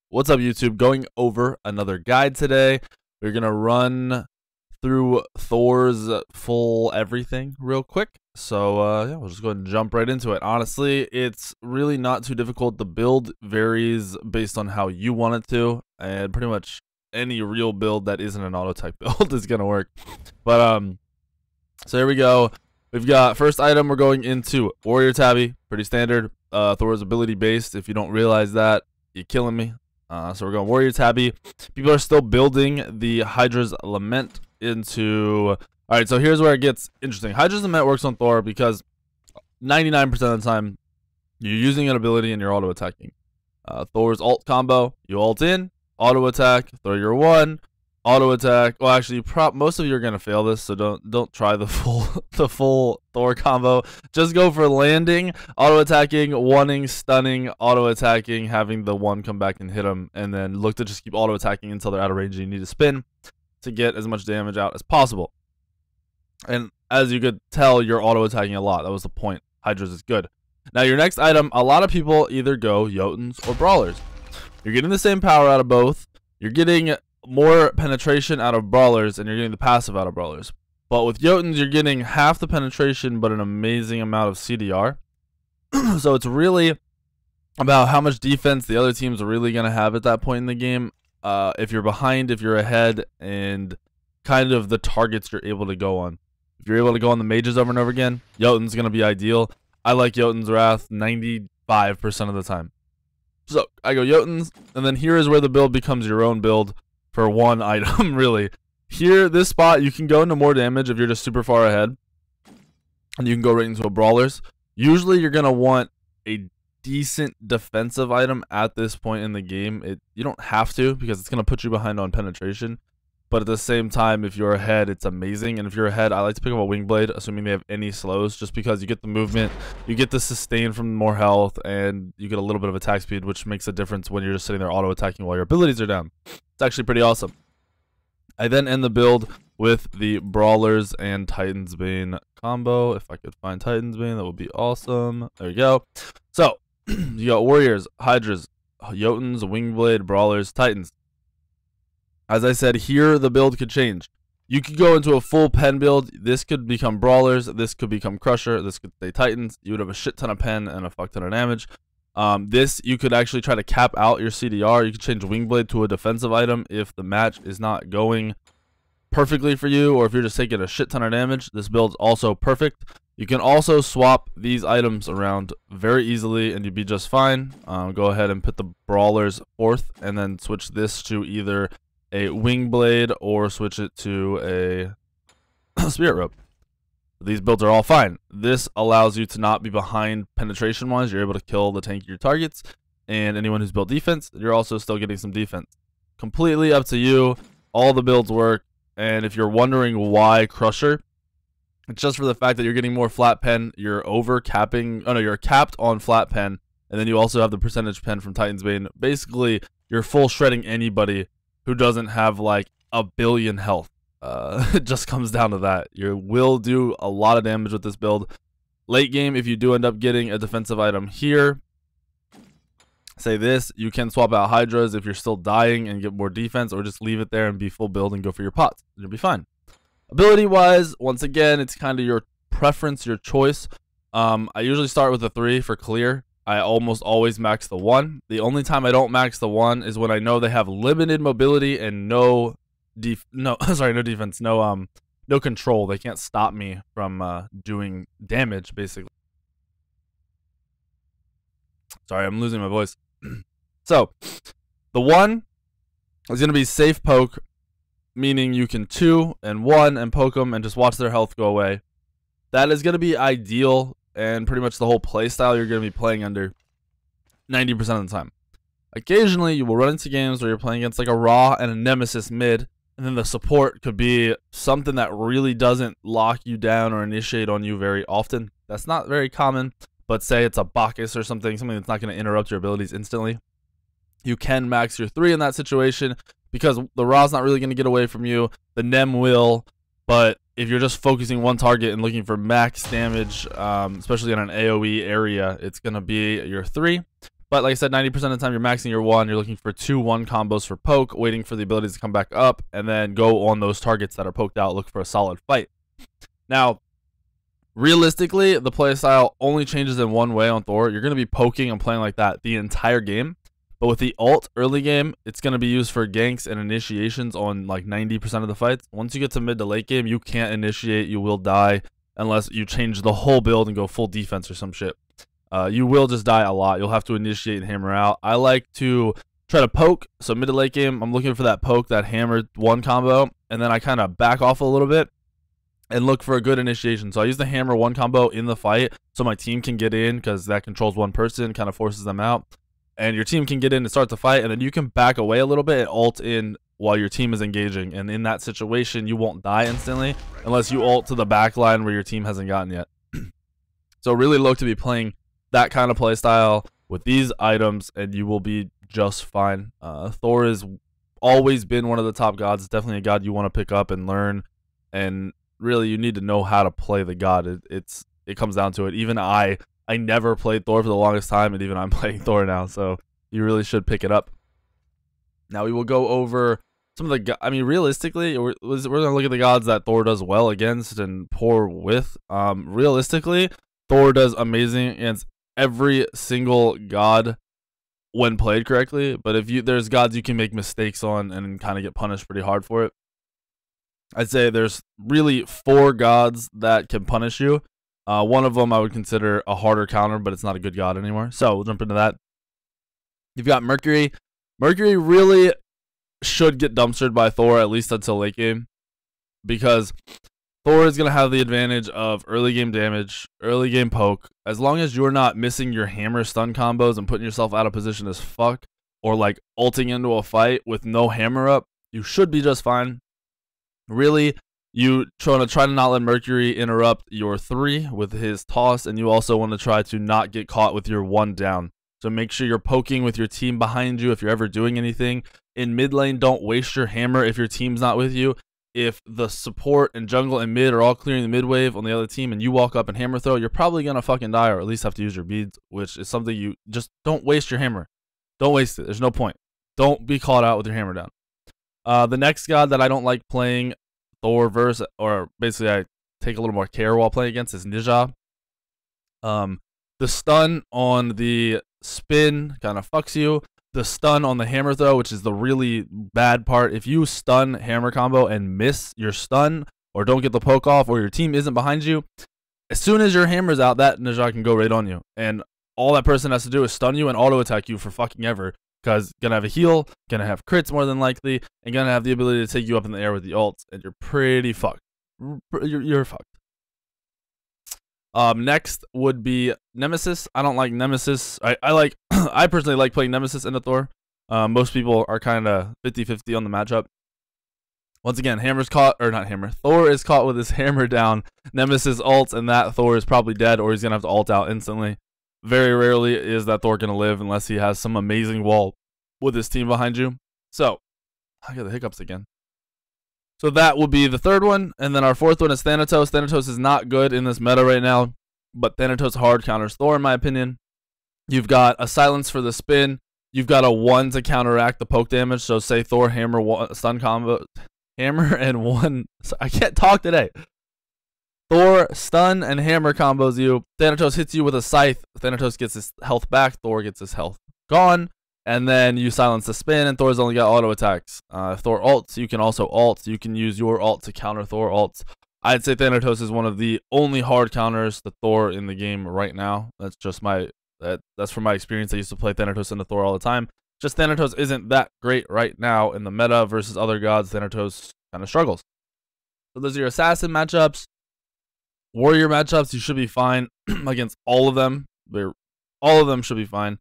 What's up, YouTube? Going over another guide today. We're gonna run through Thor's full everything real quick. So yeah, we'll just go ahead and jump right into it. Honestly, it's really not too difficult. The build varies based on how you want it to, and pretty much any real build that isn't an auto tech build is gonna work. But so here we go. We've got first item. We're going into Warrior Tabby, pretty standard. Thor's ability based. If you don't realize that, you're killing me. So we're going Warrior Tabby. People are still building the Hydra's Lament into... Alright, so here's where it gets interesting. Hydra's Lament works on Thor because 99% of the time, you're using an ability and you're auto-attacking. Thor's ult combo, you ult in, auto-attack, throw your one, auto-attack. Well, actually, most of you are going to fail this, so don't try the full Thor combo. Just go for landing, auto-attacking, wanting, stunning, auto-attacking, having the one come back and hit them, and then look to just keep auto-attacking until they're out of range and you need to spin to get as much damage out as possible. And as you could tell, you're auto-attacking a lot. That was the point. Hydra's is good. Now, your next item, a lot of people either go Jotuns or Brawlers. You're getting the same power out of both. You're getting more penetration out of Brawlers, and you're getting the passive out of Brawlers. But with Jotuns, you're getting half the penetration, but an amazing amount of CDR. So it's really about how much defense the other team's really going to have at that point in the game. If you're behind, if you're ahead, and kind of the targets you're able to go on. If you're able to go on the mages over and over again, Jotun's going to be ideal. I like Jotun's Wrath 95% of the time. So I go Jotuns, and then here is where the build becomes your own build for one item, really. Here, this spot, you can go into more damage if you're just super far ahead. And you can go right into a Brawlers. Usually, you're going to want a decent defensive item at this point in the game. You don't have to, because it's going to put you behind on penetration. But at the same time, if you're ahead, it's amazing. And if you're ahead, I like to pick up a Wing Blade, assuming they have any slows, just because you get the movement, you get the sustain from more health, and you get a little bit of attack speed, which makes a difference when you're just sitting there auto-attacking while your abilities are down. It's actually pretty awesome. I then end the build with the Brawlers and Titan's Bane combo. If I could find Titan's Bane, that would be awesome. There you go. So, you got Warriors, Hydras, Jotuns, Wingblade, Brawlers, Titans. As I said, here the build could change. You could go into a full pen build. This could become Brawlers. This could become Crusher. This could stay Titans. You would have a shit ton of pen and a fuck ton of damage. This, you could actually try to cap out your CDR. You could change Wingblade to a defensive item if the match is not going perfectly for you, or if you're just taking a shit ton of damage. This build's also perfect. You can also swap these items around very easily and you'd be just fine. Go ahead and put the Brawlers fourth and then switch this to either a Wingblade or switch it to a Spirit Rope. These builds are all fine. This allows you to not be behind penetration wise. You're able to kill the tankier targets, and anyone who's built defense, you're also still getting some defense. Completely up to you. All the builds work. And if you're wondering why Crusher, it's just for the fact that you're getting more flat pen. You're over capping. Oh no, you're capped on flat pen, and then you also have the percentage pen from Titan's Bane. Basically, you're full shredding anybody who doesn't have like a billion health. It just comes down to that. You will do a lot of damage with this build. Late game, if you do end up getting a defensive item here, say this, you can swap out Hydras if you're still dying and get more defense, or just leave it there and be full build and go for your pots. You'll be fine. Ability wise, once again, it's kind of your preference, your choice. I usually start with a 3 for clear. I almost always max the 1. The only time I don't max the 1 is when I know they have limited mobility and no defense, no control. They can't stop me from doing damage, basically. Sorry, I'm losing my voice. So, the 1 is going to be safe poke, meaning you can 2 and 1 and poke them and just watch their health go away. That is going to be ideal, and pretty much the whole playstyle you're going to be playing under 90% of the time. Occasionally, you will run into games where you're playing against like a Raw and a Nemesis mid, and then the support could be something that really doesn't lock you down or initiate on you very often. That's not very common, but say it's a Bacchus or something that's not going to interrupt your abilities instantly. You can max your 3 in that situation because the Raw's not really going to get away from you. The Nem will, but if you're just focusing one target and looking for max damage, especially in an AoE area, it's going to be your 3. But like I said, 90% of the time you're maxing your 1. You're looking for 2-1 combos for poke, waiting for the abilities to come back up, and then go on those targets that are poked out, look for a solid fight. Now, realistically, the playstyle only changes in one way on Thor. You're going to be poking and playing like that the entire game. But with the ult early game, it's going to be used for ganks and initiations on like 90% of the fights. Once you get to mid to late game, you can't initiate. You will die unless you change the whole build and go full defense or some shit. You will just die a lot. You'll have to initiate and hammer out. I like to try to poke. So mid to late game, I'm looking for that poke, that hammer 1 combo. And then I kind of back off a little bit and look for a good initiation. So I use the hammer 1 combo in the fight so my team can get in, because that controls one person, kind of forces them out. And your team can get in and start the fight, and then you can back away a little bit and ult in while your team is engaging. And in that situation, you won't die instantly unless you ult to the back line where your team hasn't gotten yet. So really look to be playing that kind of play style with these items, and you will be just fine. Thor has always been one of the top gods. It's definitely a god you want to pick up and learn, and really you need to know how to play the god. It comes down to it. Even I never played Thor for the longest time, and even I'm playing Thor now, so you really should pick it up. Now we will go over some of the, I mean, realistically, we're going to look at the gods that Thor does well against and poor with. Realistically, Thor does amazing against every single god when played correctly, but if there's gods you can make mistakes on and kind of get punished pretty hard for it. I'd say there's really 4 gods that can punish you. One of them I would consider a harder counter, but it's not a good god anymore. So we'll jump into that. You've got Mercury. Mercury really should get dumpstered by Thor, at least until late game, because Thor is going to have the advantage of early game damage, early game poke. As long as you're not missing your hammer stun combos and putting yourself out of position as fuck, or like ulting into a fight with no hammer up, you should be just fine. Really, you want to try to not let Mercury interrupt your 3 with his toss, and you also want to try to not get caught with your 1 down. So make sure you're poking with your team behind you if you're ever doing anything. In mid lane, don't waste your hammer if your team's not with you. If the support and jungle and mid are all clearing the mid wave on the other team and you walk up and hammer throw, you're probably going to fucking die, or at least have to use your beads, which is something you just don't waste your hammer. Don't waste it. There's no point. Don't be caught out with your hammer down. The next god that I don't like playing Thor versus, or basically I take a little more care while playing against, is Ninja. The stun on the spin kind of fucks you. The stun on the hammer throw, which is the really bad part. If you stun hammer combo and miss your stun, or don't get the poke off, or your team isn't behind you, as soon as your hammer's out, that Ninja can go right on you. And all that person has to do is stun you and auto attack you for fucking ever. Because gonna have a heal, gonna have crits more than likely, and gonna have the ability to take you up in the air with the ults, and you're pretty fucked. You're fucked. Next would be Nemesis. I don't like Nemesis. I like I personally like playing Nemesis into Thor. Most people are kind of 50-50 on the matchup. Once again, Hammer's caught, or not Hammer. Thor is caught with his hammer down. Nemesis ults, and that Thor is probably dead, or he's gonna have to ult out instantly. Very rarely is that Thor going to live unless he has some amazing wall with his team behind you. So, I got the hiccups again. So that will be the third one. And then our fourth one is Thanatos. Thanatos is not good in this meta right now, but Thanatos hard counters Thor in my opinion. You've got a silence for the spin. You've got a 1 to counteract the poke damage. So say Thor hammer 1 stun combo. Hammer and 1. I can't talk today. Thor stun and hammer combos you. Thanatos hits you with a scythe. Thanatos gets his health back. Thor gets his health gone. And then you silence the spin, and Thor's only got auto attacks. If Thor ults, you can also ult. You can use your ult to counter Thor ults. I'd say Thanatos is one of the only hard counters to Thor in the game right now. That's just that's from my experience. I used to play Thanatos into Thor all the time. Just Thanatos isn't that great right now in the meta versus other gods. Thanatos kind of struggles. So those are your assassin matchups. Warrior matchups, you should be fine against all of them. All of them should be fine.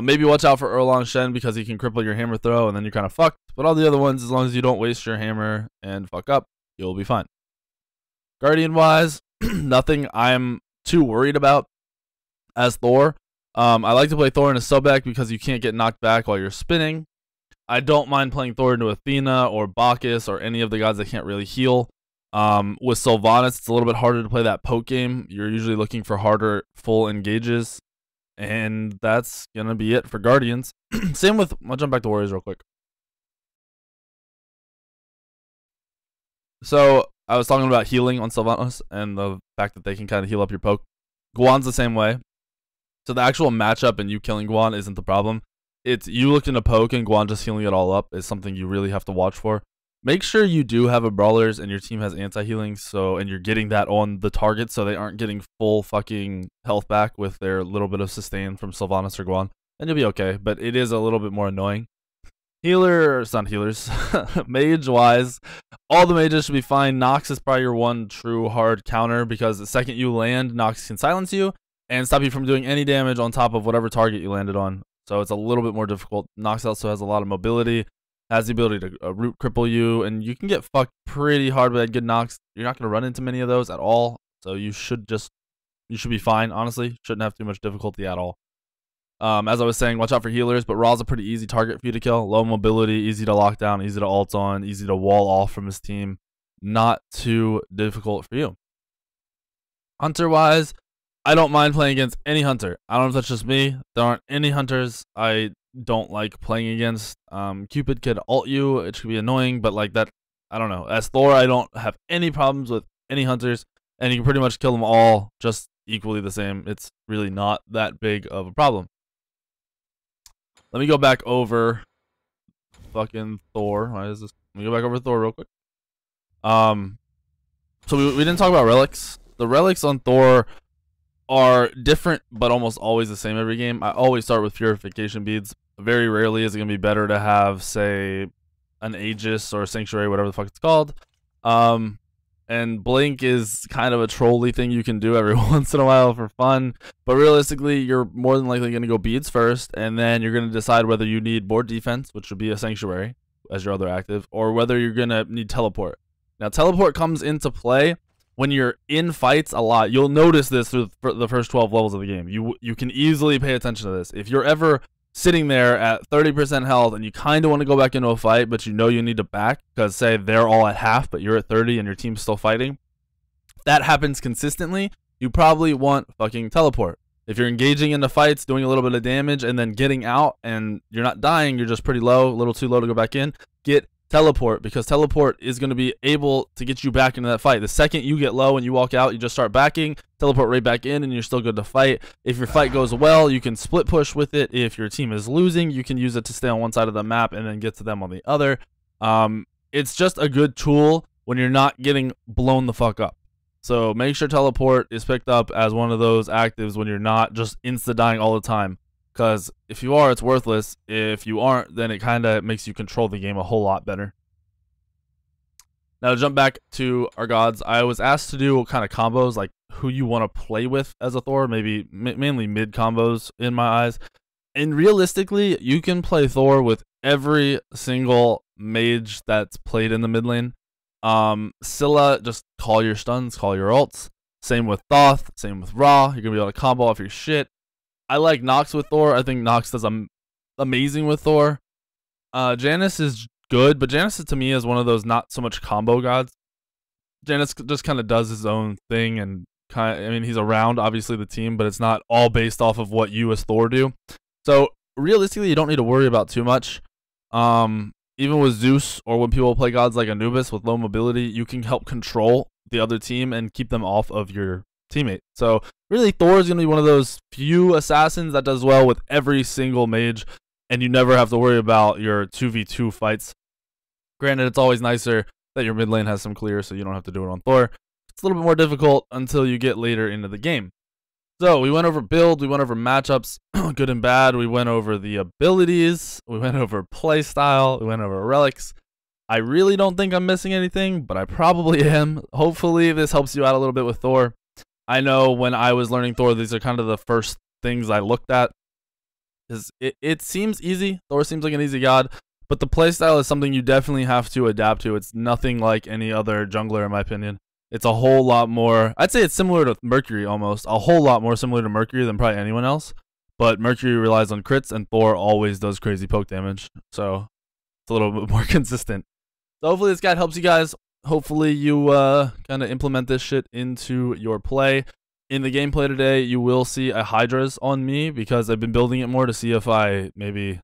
Maybe watch out for Erlang Shen because he can cripple your hammer throw and then you're kind of fucked. But all the other ones, as long as you don't waste your hammer and fuck up, you'll be fine. Guardian-wise, nothing I'm too worried about as Thor. I like to play Thor in a sub-back because you can't get knocked back while you're spinning. I don't mind playing Thor into Athena or Bacchus or any of the gods that can't really heal. With Sylvanas, it's a little bit harder to play that poke game. You're usually looking for harder full engages. And that's going to be it for Guardians. Same with, I'll jump back to Warriors real quick. So I was talking about healing on Sylvanas and the fact that they can kind of heal up your poke. Guan's the same way. So the actual matchup and you killing Guan isn't the problem. It's you looking to poke and Guan just healing it all up is something you really have to watch for. Make sure you do have a brawlers and your team has anti-healing, and you're getting that on the target so they aren't getting full fucking health back with their little bit of sustain from Sylvanas or Guan. And you'll be okay, but it is a little bit more annoying. Healers, not healers, mage-wise, all the mages should be fine. Nox is probably your one true hard counter because the second you land, Nox can silence you and stop you from doing any damage on top of whatever target you landed on. So it's a little bit more difficult. Nox also has a lot of mobility, has the ability to root cripple you, and you can get fucked pretty hard with that good Nox. You're not going to run into many of those at all, so you should be fine, honestly. Shouldn't have too much difficulty at all. As I was saying, watch out for healers, but Ra's a pretty easy target for you to kill. Low mobility, easy to lock down, easy to ult on, easy to wall off from his team. Not too difficult for you. Hunter-wise, I don't mind playing against any hunter. I don't know if that's just me. There aren't any hunters I don't like playing against. Cupid could ult you. It should be annoying, but like that, I don't know. As Thor, I don't have any problems with any hunters, and you can pretty much kill them all just equally the same. It's really not that big of a problem. Let me go back over fucking Thor. Why is this? Let me go back over Thor real quick. So we didn't talk about relics. The relics on Thor are different, but almost always the same every game. I always start with purification beads. Very rarely is it gonna be better to have, say, an Aegis or a Sanctuary, whatever the fuck it's called. And Blink is kind of a trolly thing you can do every once in a while for fun. But realistically, you're more than likely going to go beads first, and then you're going to decide whether you need more defense, which would be a Sanctuary as your other active, or whether you're going to need teleport. Now, teleport comes into play when you're in fights a lot. You'll notice this through the first 12 levels of the game. You can easily pay attention to this. If you're ever sitting there at 30% health and you kind of want to go back into a fight, but you know you need to back because, say, they're all at half, but you're at 30 and your team's still fighting. If that happens consistently, you probably want fucking teleport. If you're engaging into fights, doing a little bit of damage, and then getting out and you're not dying, you're just pretty low, a little too low to go back in, get teleport, because teleport is going to be able to get you back into that fight. The second you get low and you walk out, you just start backing, teleport right back in, and you're still good to fight. If your fight goes well, you can split push with it. If your team is losing, you can use it to stay on one side of the map and then get to them on the other. It's just a good tool when you're not getting blown the fuck up. So make sure teleport is picked up as one of those actives when you're not just insta-dying all the time. Because if you are, it's worthless. If you aren't, then it kind of makes you control the game a whole lot better. Now to jump back to our gods, I was asked to do kind of combos, like who you want to play with as a Thor, maybe mainly mid combos in my eyes. And realistically, you can play Thor with every single mage that's played in the mid lane. Scylla, just call your stuns, call your ults. Same with Thoth, same with Ra. You're going to be able to combo off your shit. I like Nox with Thor. I think Nox does amazing with Thor. Janus is good, but Janus to me is one of those not so much combo gods. Janus just kind of does his own thing, and he's around obviously the team, but it's not all based off of what you as Thor do. So realistically, you don't need to worry about too much. Even with Zeus, or when people play gods like Anubis with low mobility, you can help control the other team and keep them off of your teammate. So really, Thor is going to be one of those few assassins that does well with every single mage, and you never have to worry about your 2v2 fights. Granted, it's always nicer that your mid lane has some clear, so you don't have to do it on Thor. It's a little bit more difficult until you get later into the game. So we went over build, we went over matchups, good and bad. We went over the abilities, we went over playstyle, we went over relics. I really don't think I'm missing anything, but I probably am. Hopefully this helps you out a little bit with Thor. I know when I was learning Thor, these are kind of the first things I looked at. It seems easy. Thor seems like an easy god, but the playstyle is something you definitely have to adapt to. It's nothing like any other jungler, in my opinion. It's a whole lot more. I'd say it's similar to Mercury almost. A whole lot more similar to Mercury than probably anyone else. But Mercury relies on crits, and Thor always does crazy poke damage. So it's a little bit more consistent. So hopefully this guide helps you guys. Hopefully you kind of implement this shit into your play. in the gameplay today, you will see a Hydra's on me because I've been building it more to see if I maybe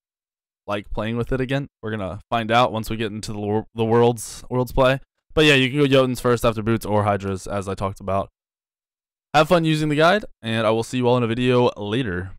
like playing with it again. We're gonna find out once we get into the world's play. But yeah, you can go Jotuns first after boots or Hydras, as I talked about. Have fun using the guide, and I will see you all in a video later.